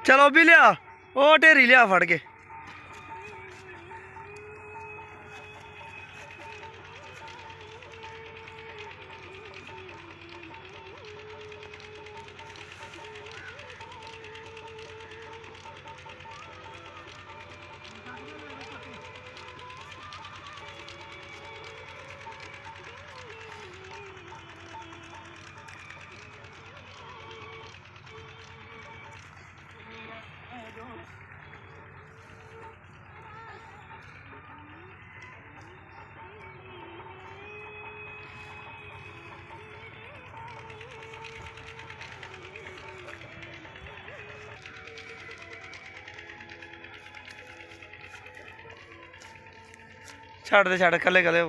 चलो भी लिया वो ढेरी लिया फड़ के। छड़ दे छड़ कले कले